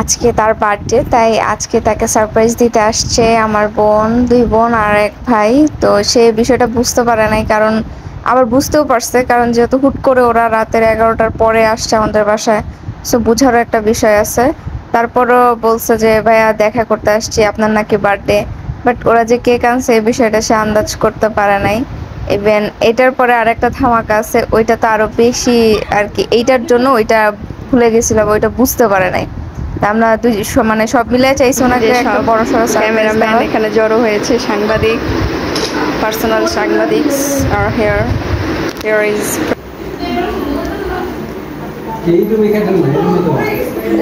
আজকে তার বার্থডে, তাই আজকে তাকে সারপ্রাইজ দিতে আসছে আমার বোন, 2 বোন আর 1 ভাই। তো সে বিষয়টা বুঝতে পারে নাই, কারণ আবার বুঝতেও পারছে, কারণ যেহেতু হুট করে ওরা রাতের 11টার পরে আসছে আমাদের বাসায়, সো বুঝারও একটা বিষয় আছে। তারপরও বলছে যে ভাইয়া দেখা করতে আসছি, আপনার নাকি বার্থডে। বাট ওরা যে কেক আনছে এই বিষয়টা সে আন্দাজ করতে পারে নাই। ইভেন এটার পরে আরেকটা ধামাকা আছে, ওইটা তো আরো বেশি আর কি। এইটার জন্য ওইটা ভুলে গেছিলাম, ওইটা বুঝতে পারে নাই। তা আমরা দুই মানে সব মিলে চাইছি ওনাকে একটা বড় সড়ো ক্যামেরাম্যান এখানে জড়ো হয়েছে, সাংবাদিক, পার্সোনাল সাংবাদিক আর হেয়ার ইজ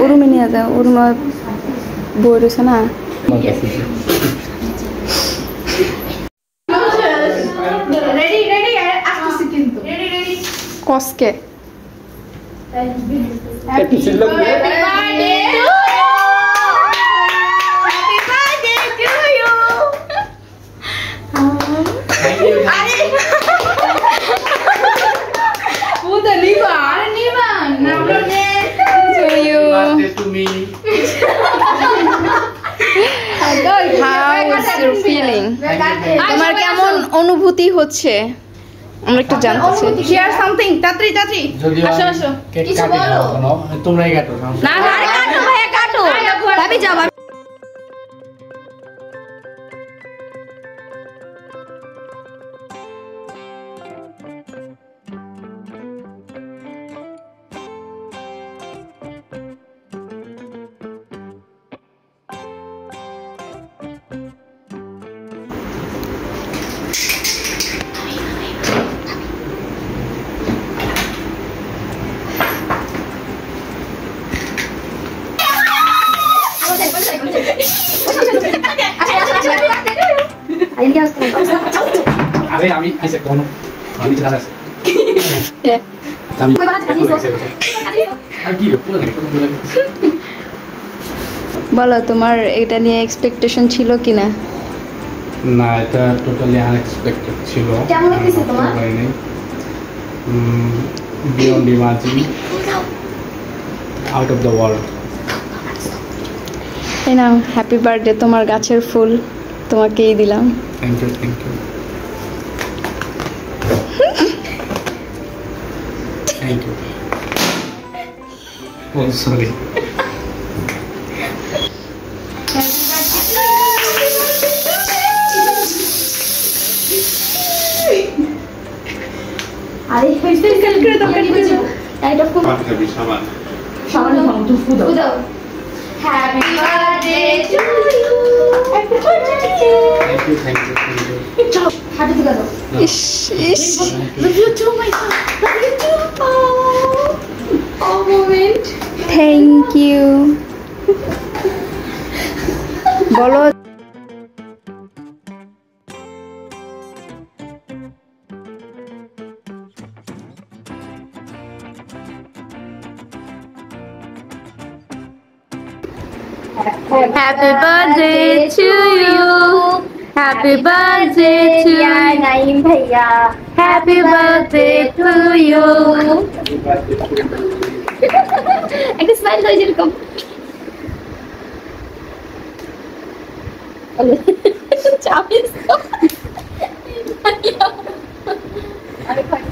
উরুমে নিয়ে যাও, উরুমে বই রয়েছে না। কসকে তোমার কেমন অনুভূতি হচ্ছে আমরা একটু জানতে চাই। Share something. তাড়াতাড়ি তাড়াতাড়ি আসো আসো, কিছু বলো। তোমরাই কাটো না না, আরে কাটো ভাইয়া কাটো, ভাবি যাও। আরে আমি আইসা কোন আমি চলে আসি আমি আর কি বলো তোমার এটা নিয়ে এক্সপেকটেশন ছিল কিনা? না, এটা টোটালি আনএক্সপেক্টেড ছিল। কেমন লাগছে তোমার? Beyond imagine, out of the world. এই নাও হ্যাপি বার্থডে, তোমার গাছের ফুল তোমাকেই দিলাম। Thank you thank you thank you. ও সরি। আরে ফেস্টিভ্যাল করে তো কাটি দিও। এটা খুব পাঠাবি সাবান সামনে ধরো তো ফুদাও happy birthday to you happy birthday thank you thank you. চলো হাঁটু দিকে দাও। ইস ইস, love you too my son, love you too। oh moment, thank you. বলো happy birthday to you, happy birthday to Naeem bhaiya, happy birthday to you। একটা smile দাও যেরকম। চাপিস আরে ভাই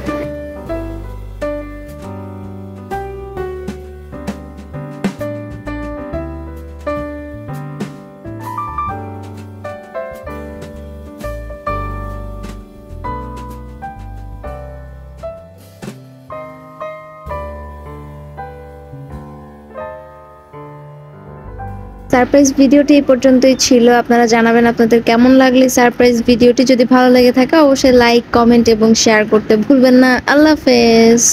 সারপ্রাইজ ভিডিওটি এই পর্যন্তই ছিল। আপনারা জানাবেন আপনাদের কেমন লাগলো সারপ্রাইজ ভিডিওটি। যদি ভালো লেগে থাকে অবশ্যই লাইক, কমেন্ট এবং শেয়ার করতে ভুলবেন না। আল্লাহ হাফেজ।